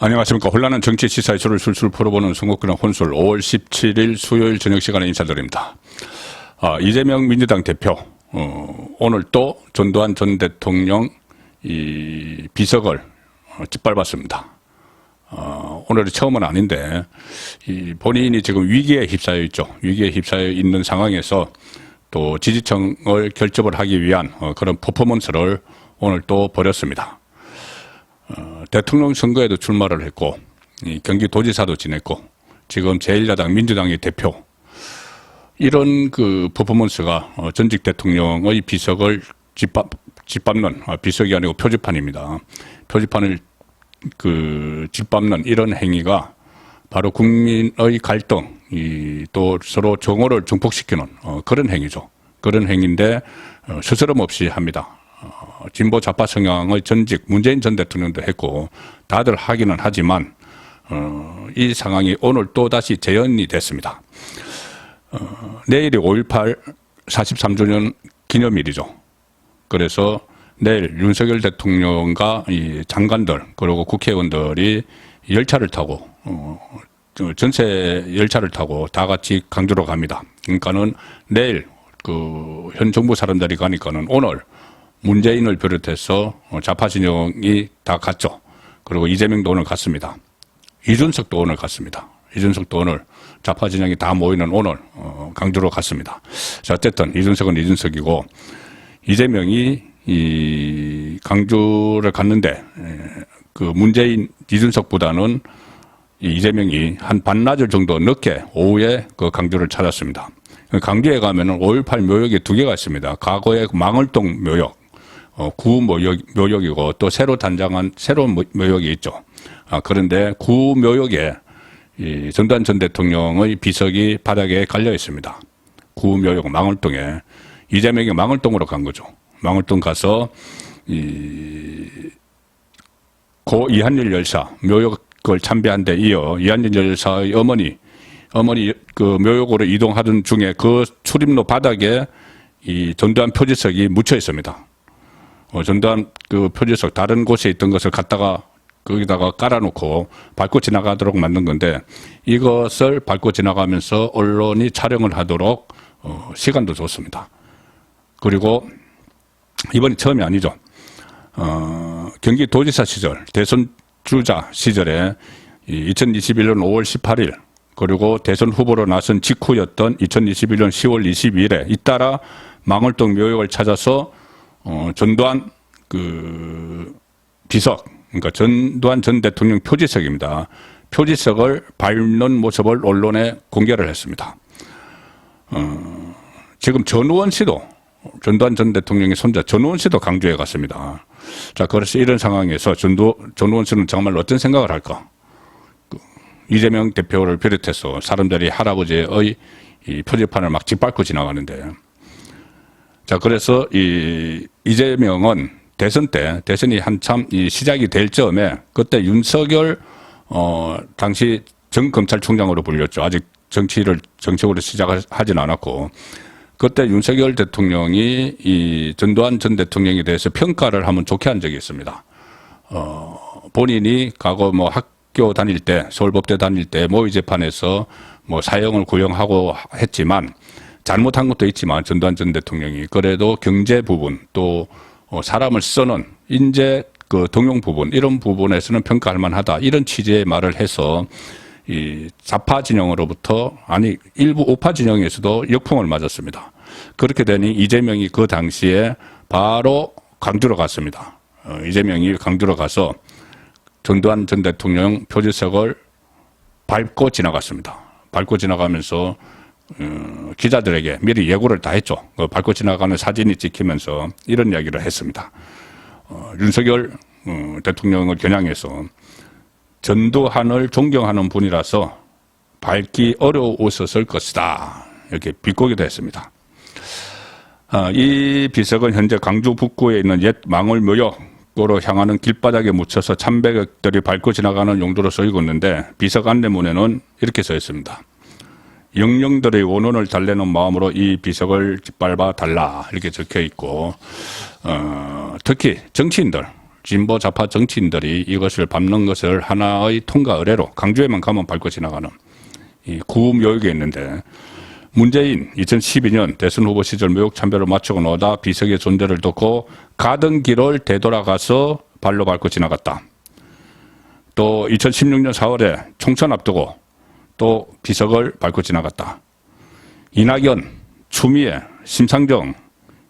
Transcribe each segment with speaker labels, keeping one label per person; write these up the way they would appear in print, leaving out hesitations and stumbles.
Speaker 1: 안녕하십니까. 혼란한 정치 시사 이슈를 술술 풀어보는 송국근의 혼술 5월 17일 수요일 저녁 시간에 인사드립니다. 이재명 민주당 대표 오늘 또 전두환 전 대통령 이 비석을 짓밟았습니다. 오늘이 처음은 아닌데 본인이 지금 위기에 휩싸여 있죠. 위기에 휩싸여 있는 상황에서 또 지지층을 결집을 하기 위한 그런 퍼포먼스를 오늘 또 벌였습니다. 대통령 선거에도 출마를 했고 경기도지사도 지냈고 지금 제1야당 민주당의 대표, 이런 그 퍼포먼스가 전직 대통령의 비석을 짓밟는, 비석이 아니고 표지판입니다. 표지판을 짓밟는 이런 행위가 바로 국민의 갈등, 또 서로 정오를 증폭시키는 그런 행위죠. 그런 행위인데 스스럼없이 합니다. 진보 좌파 성향의 전직 문재인 전 대통령도 했고 다들 하기는 하지만 이 상황이 오늘 또다시 재현이 됐습니다. 내일이 5.18 43주년 기념일이죠. 그래서 내일 윤석열 대통령과 이 장관들 그리고 국회의원들이 열차를 타고 전세 열차를 타고 다 같이 강주로 갑니다. 그러니까는 내일 현 정부 사람들이 가니까는 오늘 문재인을 비롯해서 좌파 진영이 다 갔죠. 그리고 이재명도 오늘 갔습니다. 이준석도 오늘 갔습니다. 이준석도 오늘 좌파 진영이 다 모이는 오늘 강주로 갔습니다. 자, 어쨌든 이준석은 이준석이고 이재명이 이 강주를 갔는데 문재인 이준석보다는 이재명이 한 반나절 정도 늦게 오후에 강주를 찾았습니다. 강주에 가면은 5.18 묘역이 두 개가 있습니다. 과거에 망월동 묘역, 구 묘역이고 또 새로 단장한 새로운 묘역이 있죠. 그런데 구 묘역에 이 전두환 전 대통령의 비석이 바닥에 갈려 있습니다. 구 묘역 망월동에 이재명이 망월동으로 간 거죠. 망월동 가서 고 이한일 열사 묘역을 참배한 데 이어 이한일 열사의 어머니 묘역으로 이동하던 중에 그 출입로 바닥에 이 전두환 표지석이 묻혀 있습니다. 전두환 표지석 다른 곳에 있던 것을 갖다가 거기다가 깔아놓고 밟고 지나가도록 만든 건데 이것을 밟고 지나가면서 언론이 촬영을 하도록 시간도 줬습니다. 그리고 이번이 처음이 아니죠. 경기도지사 시절 대선 주자 시절에 2021년 5월 18일 그리고 대선 후보로 나선 직후였던 2021년 10월 22일에 잇따라 망월동 묘역을 찾아서 전두환 비석, 그러니까 전두환 전 대통령 표지석입니다. 표지석을 밟는 모습을 언론에 공개를 했습니다. 지금 전우원 씨도 전두환 전 대통령의 손자 전우원 씨도 강주에 갔습니다. 자, 그래서 이런 상황에서 전우원 씨는 정말 어떤 생각을 할까? 이재명 대표를 비롯해서 사람들이 할아버지의 이 표지판을 막 짓밟고 지나가는데, 자, 그래서 이재명은 대선 때, 대선이 한참 시작이 될 즈음에 그때 윤석열, 당시 전 검찰총장으로 불렸죠. 아직 정치적으로 시작을 하진 않았고, 그때 윤석열 대통령이 이 전두환 전 대통령에 대해서 평가를 하면 좋게 한 적이 있습니다. 본인이 과거 학교 다닐 때, 서울법대 다닐 때 모의재판에서 사형을 구형하고 했지만, 잘못한 것도 있지만 전두환 전 대통령이 그래도 경제 부분 또 사람을 쓰는 인재 등용 부분 이런 부분에서는 평가할 만하다 이런 취지의 말을 해서 이 좌파 진영으로부터 일부 우파 진영에서도 역풍을 맞았습니다. 그렇게 되니 이재명이 그 당시에 바로 강주로 갔습니다. 이재명이 강주로 가서 전두환 전 대통령 표지석을 밟고 지나갔습니다. 밟고 지나가면서 기자들에게 미리 예고를 다 했죠. 밟고 지나가는 사진이 찍히면서 이런 이야기를 했습니다. 윤석열 대통령을 겨냥해서 전두환을 존경하는 분이라서 밟기 어려웠었을 것이다. 이렇게 비꼬기도 했습니다. 이 비석은 현재 강주 북구에 있는 옛 망월 묘역으로 향하는 길바닥에 묻혀서 참배객들이 밟고 지나가는 용도로 쓰이고 있는데 비석 안내문에는 이렇게 써 있습니다. 영령들의 원혼을 달래는 마음으로 이 비석을 짓밟아 달라 이렇게 적혀 있고 특히 정치인들 진보 좌파 정치인들이 이것을 밟는 것을 하나의 통과 의례로 강주에만 가면 밟고 지나가는 이 구묘역에 있는데, 문재인 2012년 대선 후보 시절 무역 참배를 마치고 나오다 비석의 존재를 듣고 가던 길을 되돌아가서 발로 밟고 지나갔다. 또 2016년 4월에 총선 앞두고 또 비석을 밟고 지나갔다. 이낙연, 추미애, 심상정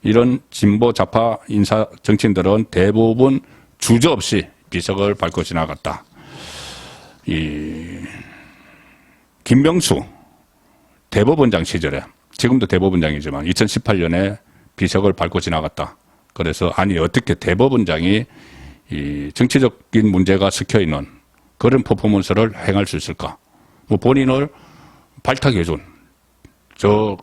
Speaker 1: 이런 진보 좌파 인사 정치인들은 대부분 주저없이 비석을 밟고 지나갔다. 김명수 대법원장 시절에, 지금도 대법원장이지만 2018년에 비석을 밟고 지나갔다. 그래서 아니 어떻게 대법원장이 이 정치적인 문제가 섞여 있는 그런 퍼포먼스를 행할 수 있을까? 뭐 본인을 발탁해준, 저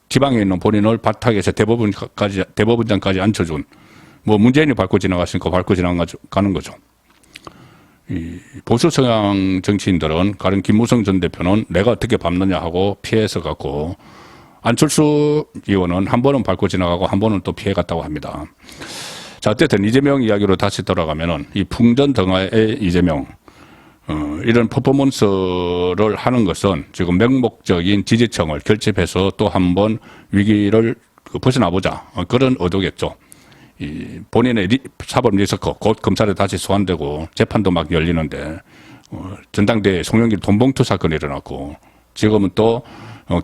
Speaker 1: 지방에 있는 본인을 발탁해서 대법원장까지 앉혀준, 뭐 문재인이 밟고 지나갔으니까 밟고 지나가는 거죠. 이 보수 성향 정치인들은 가령 김무성 전 대표는 내가 어떻게 밟느냐 하고 피해서 갖고, 안철수 의원은 한 번은 밟고 지나가고 한 번은 또 피해 갔다고 합니다. 자, 어쨌든 이재명 이야기로 다시 돌아가면은 이 풍전등화의 이재명, 이런 퍼포먼스를 하는 것은 지금 맹목적인 지지층을 결집해서 또 한 번 위기를 벗어나보자, 그런 의도겠죠. 이 본인의 사법 리스크, 곧 검찰에 다시 소환되고 재판도 막 열리는데, 전당대회 송영길 돈봉투 사건이 일어났고, 지금은 또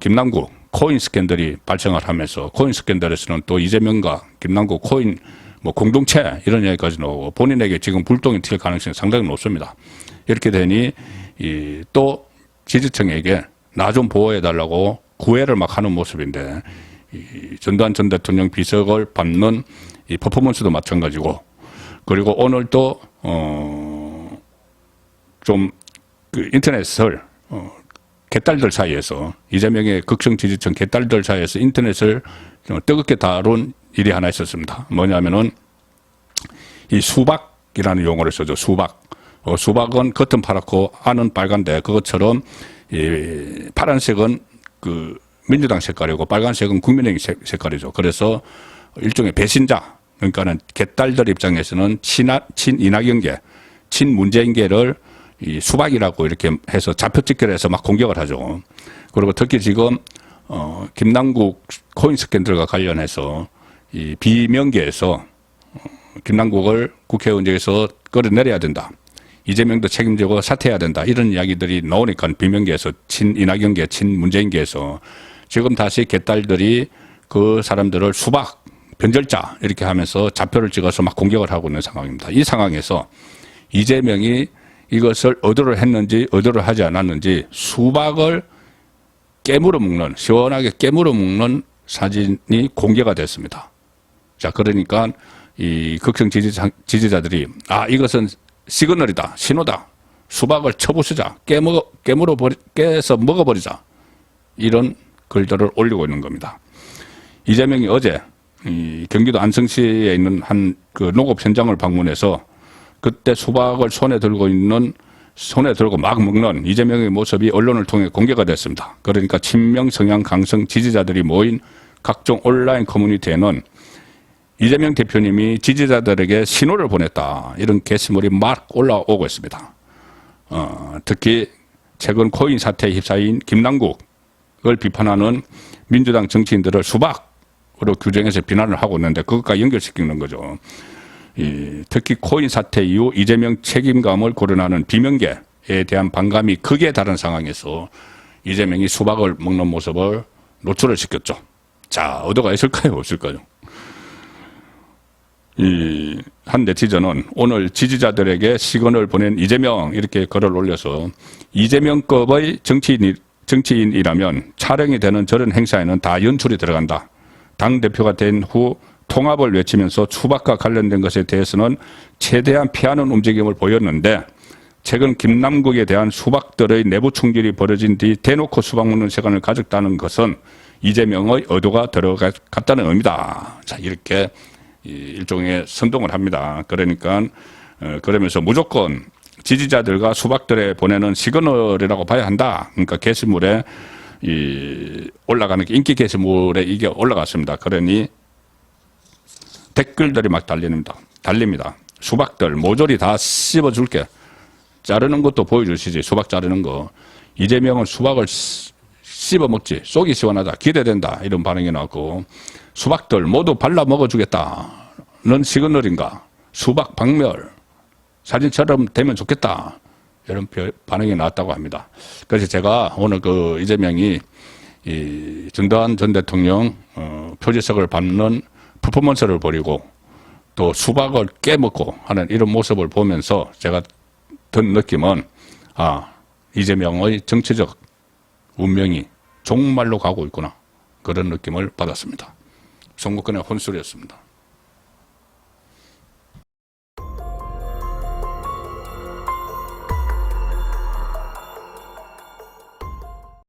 Speaker 1: 김남국 코인 스캔들이 발생을 하면서, 코인 스캔들에서는 또 이재명과 김남국 코인 뭐 공동체 이런 얘기까지 나오고, 본인에게 지금 불똥이 튈 가능성이 상당히 높습니다. 이렇게 되니 또 지지층에게 나 좀 보호해달라고 구애를 막 하는 모습인데, 전두환 전 대통령 비석을 밟는 이 퍼포먼스도 마찬가지고, 그리고 오늘 또 좀 그 인터넷을 개딸들 사이에서, 이재명의 극성 지지층 개딸들 사이에서 인터넷을 뜨겁게 다룬 일이 하나 있었습니다. 뭐냐면은 이 수박이라는 용어를 쓰죠. 수박. 수박은 겉은 파랗고 안은 빨간데, 그것처럼 이 파란색은 그 민주당 색깔이고 빨간색은 국민의힘 색깔이죠. 그래서 일종의 배신자, 그러니까는 개딸들 입장에서는 친이낙연계, 친문재인계를 이 수박이라고 이렇게 해서 좌표 직결해서 막 공격을 하죠. 그리고 특히 지금 김남국 코인 스캔들과 관련해서 이 비명계에서 김남국을 국회의원직에서 끌어내려야 된다, 이재명도 책임지고 사퇴해야 된다, 이런 이야기들이 나오니까 비명계에서, 친이낙연계, 친문재인계에서 지금 다시 개딸들이 그 사람들을 수박, 변절자 이렇게 하면서 좌표를 찍어서 막 공격을 하고 있는 상황입니다. 이 상황에서 이재명이 이것을 의도를 했는지 의도를 하지 않았는지 수박을 깨물어 먹는, 시원하게 깨물어 먹는 사진이 공개가 됐습니다. 자, 그러니까 이 극성 지지자들이 이것은 시그널이다, 신호다, 수박을 쳐부수자, 깨서 먹어버리자, 이런 글들을 올리고 있는 겁니다. 이재명이 어제 이 경기도 안성시에 있는 한 그 농업 현장을 방문해서 그때 수박을 손에 들고 막 먹는 이재명의 모습이 언론을 통해 공개가 됐습니다. 그러니까 친명 성향 강성 지지자들이 모인 각종 온라인 커뮤니티에는 이재명 대표님이 지지자들에게 신호를 보냈다, 이런 게시물이 막 올라오고 있습니다. 특히 최근 코인 사태에 휩싸인 김남국을 비판하는 민주당 정치인들을 수박으로 규정해서 비난을 하고 있는데, 그것과 연결시키는 거죠. 특히 코인 사태 이후 이재명 책임감을 거론하는 비명계에 대한 반감이 극에 달한 상황에서 이재명이 수박을 먹는 모습을 노출을 시켰죠. 자, 의도가 있을까요, 없을까요? 한 네티즌은 오늘 지지자들에게 시그널을 보낸 이재명, 이렇게 글을 올려서, 이재명급의 정치인이라면 촬영이 되는 저런 행사에는 다 연출이 들어간다. 당대표가 된 후 통합을 외치면서 수박과 관련된 것에 대해서는 최대한 피하는 움직임을 보였는데, 최근 김남국에 대한 수박들의 내부 충돌이 벌어진 뒤 대놓고 수박 먹는 시간을 가졌다는 것은 이재명의 의도가 들어갔다는 의미다. 자, 이렇게 일종의 선동을 합니다. 그러니까 그러면서 무조건 지지자들과 수박들에 보내는 시그널이라고 봐야 한다. 그러니까 게시물에 올라가는 인기 게시물에 이게 올라갔습니다. 그러니 댓글들이 막 달립니다. 수박들 모조리 다 씹어줄게. 자르는 것도 보여주시지. 수박 자르는 거. 이재명은 수박을 씹어 먹지. 속이 시원하다. 기대된다. 이런 반응이 나왔고, 수박들 모두 발라 먹어주겠다. 넌 시그널인가? 수박 박멸. 사진처럼 되면 좋겠다. 이런 반응이 나왔다고 합니다. 그래서 제가 오늘 그 이재명이 이 전두환 전 대통령 표지석을 밟는 퍼포먼스를 벌이고 또 수박을 깨먹고 하는 이런 모습을 보면서 제가 든 느낌은 이재명의 정치적 운명이 종말로 가고 있구나. 그런 느낌을 받았습니다. 송국근의 혼술이었습니다.